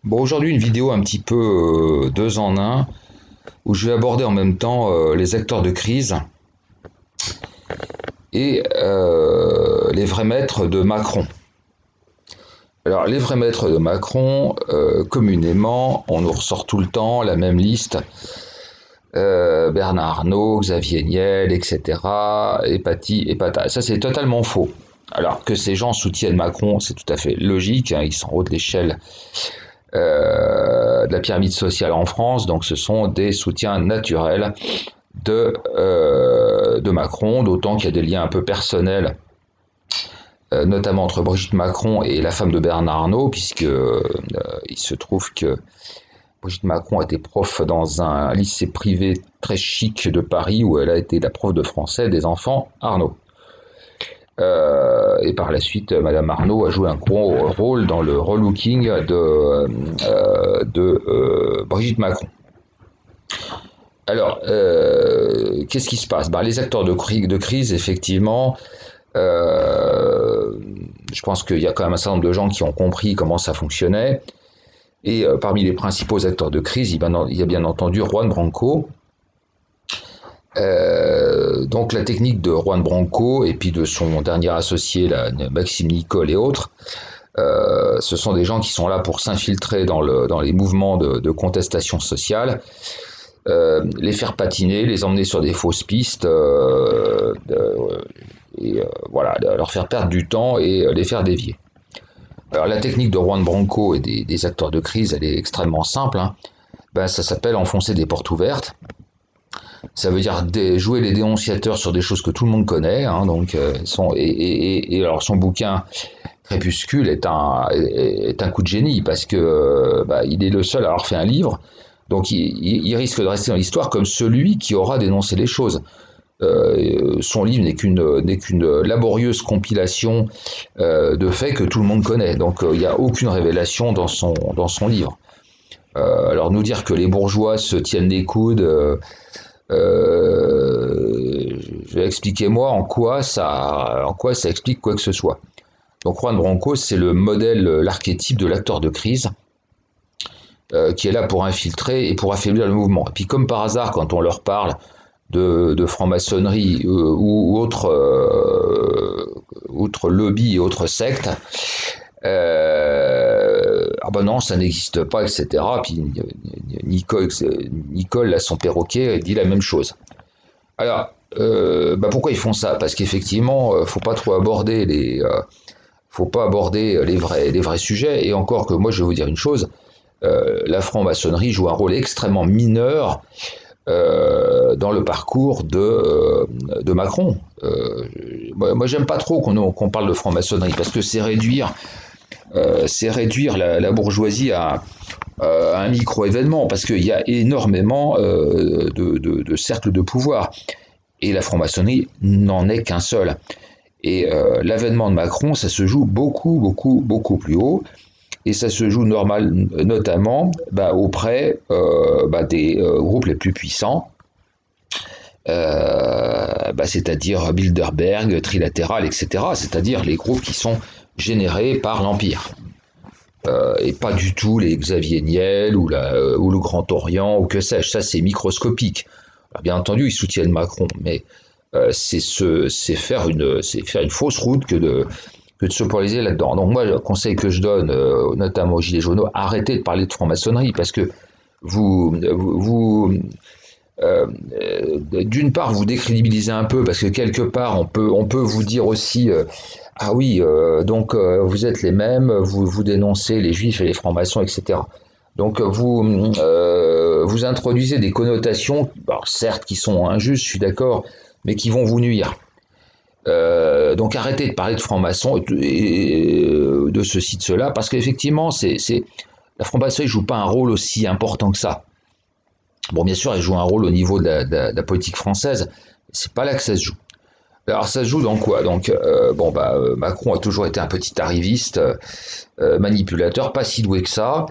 Bon, aujourd'hui, une vidéo un petit peu deux en un, où je vais aborder en même temps les acteurs de crise et les vrais maîtres de Macron. Alors, les vrais maîtres de Macron, communément, on nous ressort tout le temps la même liste. Bernard Arnault, Xavier Niel, etc. Et Pati et Pata. Ça, c'est totalement faux. Alors que ces gens soutiennent Macron, c'est tout à fait logique, hein, ils sont en haut de l'échelle de la pyramide sociale en France, donc ce sont des soutiens naturels de Macron, d'autant qu'il y a des liens un peu personnels, notamment entre Brigitte Macron et la femme de Bernard Arnault, puisque il se trouve que Brigitte Macron était prof dans un lycée privé très chic de Paris, où elle a été la prof de français des enfants Arnault. Et par la suite, Madame Arnault a joué un gros rôle dans le relooking de Brigitte Macron. Alors, qu'est-ce qui se passe? Les acteurs de crise, effectivement, euh, je pense qu'il y a quand même un certain nombre de gens qui ont compris comment ça fonctionnait. Et parmi les principaux acteurs de crise, il y a bien entendu Juan Branco. Donc la technique de Juan Branco et puis de son dernier associé, là, Maxime Nicole et autres, ce sont des gens qui sont là pour s'infiltrer dans les mouvements de contestation sociale, les faire patiner, les emmener sur des fausses pistes, et voilà, leur faire perdre du temps et les faire dévier. Alors la technique de Juan Branco et des acteurs de crise, elle est extrêmement simple, hein. Ça s'appelle enfoncer des portes ouvertes. Ça veut dire jouer les dénonciateurs sur des choses que tout le monde connaît, hein, donc et alors son bouquin Crépuscule est un coup de génie parce que il est le seul à avoir fait un livre, donc il risque de rester dans l'histoire comme celui qui aura dénoncé les choses. Son livre n'est qu'une laborieuse compilation de faits que tout le monde connaît, donc il n'y a aucune révélation dans son livre. Alors nous dire que les bourgeois se tiennent les coudes, expliquez-moi en quoi ça explique quoi que ce soit. Donc Juan Branco, c'est le modèle, l'archétype de l'acteur de crise, qui est là pour infiltrer et pour affaiblir le mouvement. Et puis comme par hasard, quand on leur parle de franc-maçonnerie ou autre lobby et autres sectes, ah ben non, ça n'existe pas, etc. Puis Nicole là, son perroquet, dit la même chose. Alors, pourquoi ils font ça? Parce qu'effectivement, faut pas aborder les vrais sujets. Et encore que moi, je vais vous dire une chose, la franc-maçonnerie joue un rôle extrêmement mineur dans le parcours de Macron. Moi, j'aime pas trop qu'on parle de franc-maçonnerie parce que c'est réduire la bourgeoisie à un micro-événement, parce qu'il y a énormément de cercles de pouvoir. Et la franc-maçonnerie n'en est qu'un seul. Et l'avènement de Macron, ça se joue beaucoup, beaucoup, beaucoup plus haut. Et ça se joue notamment auprès des groupes les plus puissants, c'est-à-dire Bilderberg, Trilatéral, etc. C'est-à-dire les groupes qui sont générés par l'Empire. Et pas du tout les Xavier Niel ou le Grand Orient ou que sais-je. Ça, c'est microscopique. Alors, bien entendu, ils soutiennent Macron, mais c'est faire une fausse route que de se polariser là-dedans. Donc moi, le conseil que je donne, notamment aux Gilets jaunes, arrêtez de parler de franc-maçonnerie, parce que vous d'une part, vous décrédibilisez un peu, parce que quelque part, on peut vous dire aussi, ah oui, donc vous êtes les mêmes, vous dénoncez les juifs et les francs-maçons, etc. Donc vous introduisez des connotations, alors, certes, qui sont injustes, je suis d'accord, mais qui vont vous nuire. Donc arrêtez de parler de francs-maçons et de ceci, de cela, parce qu'effectivement, la franc-maçonnerie ne joue pas un rôle aussi important que ça. Bon, bien sûr, elle joue un rôle au niveau de la politique française, mais c'est pas là que ça se joue. Alors, ça se joue dans quoi? Donc, Macron a toujours été un petit arriviste, manipulateur, pas si doué que ça,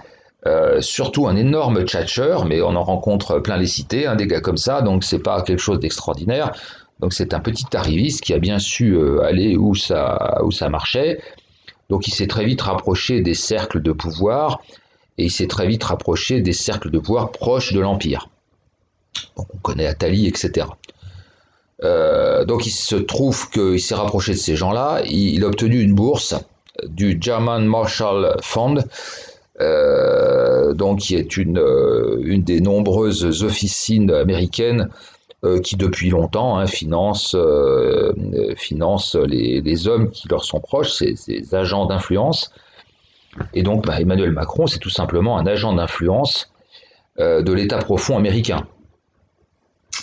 surtout un énorme tchatcheur, mais on en rencontre plein les cités, hein, des gars comme ça, donc c'est pas quelque chose d'extraordinaire. Donc, c'est un petit arriviste qui a bien su aller où ça marchait. Donc, il s'est très vite rapproché des cercles de pouvoir et il s'est très vite rapproché des cercles de pouvoir proches de l'Empire. Donc on connaît Attali, etc. Donc il se trouve qu'il s'est rapproché de ces gens-là, il a obtenu une bourse du German Marshall Fund, donc qui est une des nombreuses officines américaines qui depuis longtemps financent les hommes qui leur sont proches, ces agents d'influence. Et donc Emmanuel Macron, c'est tout simplement un agent d'influence de l'État profond américain.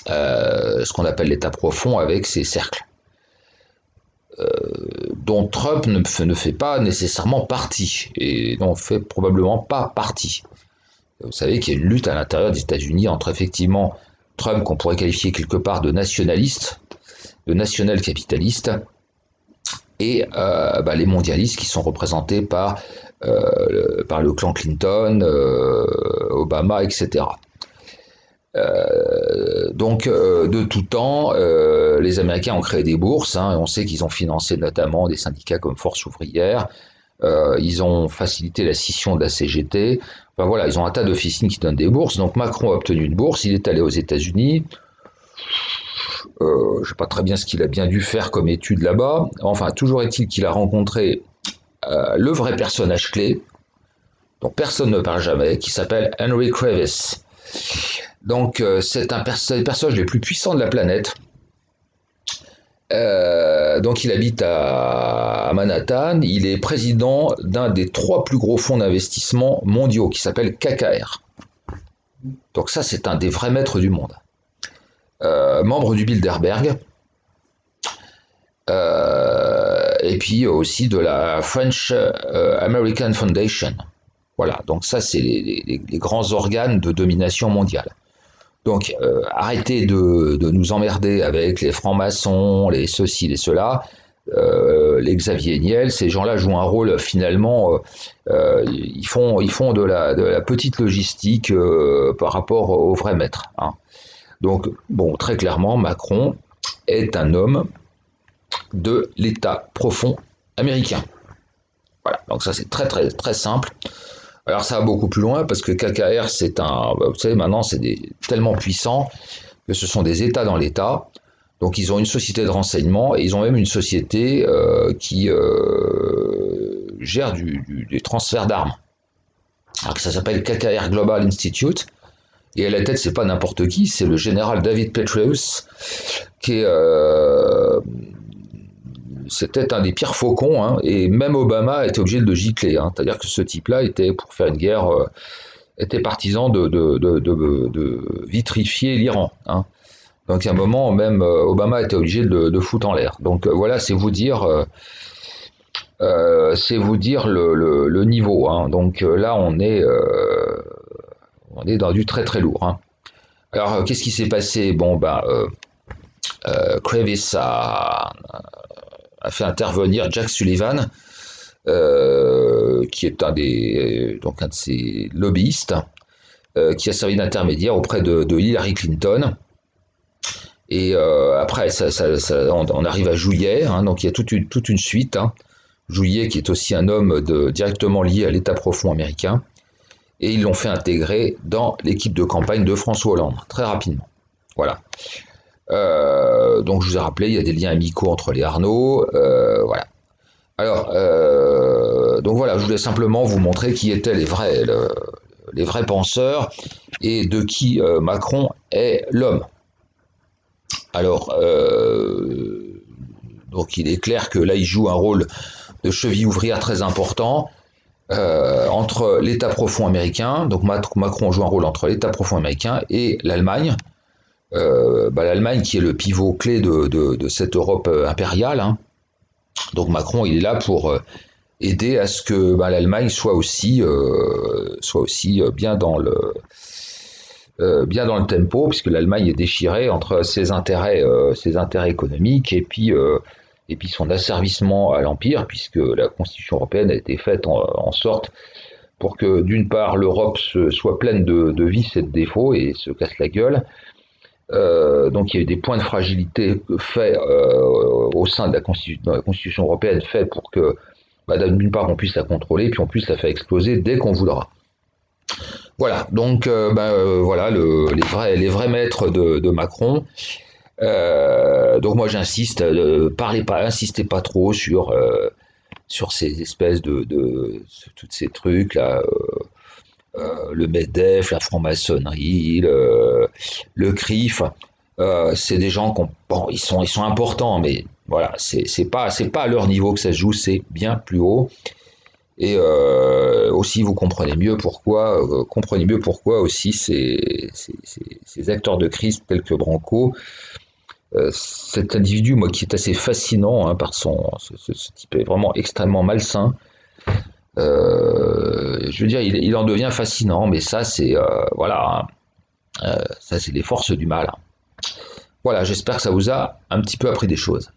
Ce qu'on appelle l'État profond avec ses cercles, dont Trump ne fait pas nécessairement partie, et n'en fait probablement pas partie. Vous savez qu'il y a une lutte à l'intérieur des États-Unis entre effectivement Trump, qu'on pourrait qualifier quelque part de nationaliste, de national-capitaliste, et les mondialistes qui sont représentés par le clan Clinton, Obama, etc. De tout temps, les Américains ont créé des bourses. On sait qu'ils ont financé notamment des syndicats comme Force ouvrière. Ils ont facilité la scission de la CGT. Enfin voilà, ils ont un tas d'officines qui donnent des bourses. Donc Macron a obtenu une bourse. Il est allé aux États-Unis. Je ne sais pas très bien ce qu'il a bien dû faire comme étude là-bas. Enfin, toujours est-il qu'il a rencontré le vrai personnage clé, dont personne ne parle jamais, qui s'appelle Henry Kravis. Donc c'est un des personnages les plus puissants de la planète. Donc il habite à Manhattan. Il est président d'un des 3 plus gros fonds d'investissement mondiaux qui s'appelle KKR. Donc ça, c'est un des vrais maîtres du monde. Membre du Bilderberg. Et puis aussi de la French American Foundation. Voilà, donc ça, c'est les grands organes de domination mondiale. Donc arrêtez de nous emmerder avec les francs-maçons, les ceci, les cela, les Xavier Niel. Ces gens-là jouent un rôle finalement, ils font de la petite logistique par rapport aux vrais maîtres. Donc bon, très clairement, Macron est un homme de l'État profond américain. Voilà, donc ça c'est très très très simple. Alors ça va beaucoup plus loin parce que KKR, vous savez, maintenant c'est tellement puissant que ce sont des États dans l'État. Donc ils ont une société de renseignement et ils ont même une société qui gère des transferts d'armes. Alors ça s'appelle KKR Global Institute. Et à la tête, c'est pas n'importe qui, c'est le général David Petraeus, qui est c'était un des pires faucons, et même Obama était obligé de le gicler. C'est-à-dire que ce type-là était, pour faire une guerre, était partisan de vitrifier l'Iran. Donc à un moment, même Obama était obligé de foutre en l'air. Donc voilà, c'est vous dire le niveau. Donc là, on est dans du très très lourd. Alors qu'est-ce qui s'est passé? Kravis a fait intervenir Jack Sullivan, qui est un de ses lobbyistes, qui a servi d'intermédiaire auprès de Hillary Clinton. Et après, on arrive à Juillet, donc il y a toute une suite. Juillet, qui est aussi un homme directement lié à l'État profond américain, et ils l'ont fait intégrer dans l'équipe de campagne de François Hollande, très rapidement. Voilà. Donc je vous ai rappelé, il y a des liens amicaux entre les Arnaud, voilà. Alors, donc voilà, je voulais simplement vous montrer qui étaient les vrais penseurs et de qui Macron est l'homme. Alors, donc il est clair que là, il joue un rôle de cheville ouvrière très important entre l'État profond américain. Donc Macron joue un rôle entre l'État profond américain et l'Allemagne. L'Allemagne qui est le pivot clé de cette Europe impériale. Donc Macron, il est là pour aider à ce que l'Allemagne soit aussi bien dans le tempo, puisque l'Allemagne est déchirée entre ses intérêts économiques et puis son asservissement à l'Empire, puisque la Constitution européenne a été faite en sorte pour que d'une part l'Europe soit pleine de vices et de défauts et se casse la gueule. Donc il y a eu des points de fragilité faits au sein de la Constitution européenne, faits pour que d'une part on puisse la contrôler, puis on puisse la faire exploser dès qu'on voudra. Voilà, donc voilà les vrais maîtres de Macron. Donc moi j'insiste, parlez pas, insistez pas trop sur ces espèces sur tous ces trucs là, le Medef, la franc-maçonnerie, le CRIF. C'est des gens bon, ils sont importants, mais voilà, c'est pas à leur niveau que ça se joue, c'est bien plus haut. Et aussi, vous comprenez mieux pourquoi aussi ces acteurs de crise tels que Branco, cet individu, moi, qui est assez fascinant hein, par ce type est vraiment extrêmement malsain. Je veux dire, il en devient fascinant, mais ça, c'est voilà, ça, c'est les forces du mal. Voilà, j'espère que ça vous a un petit peu appris des choses.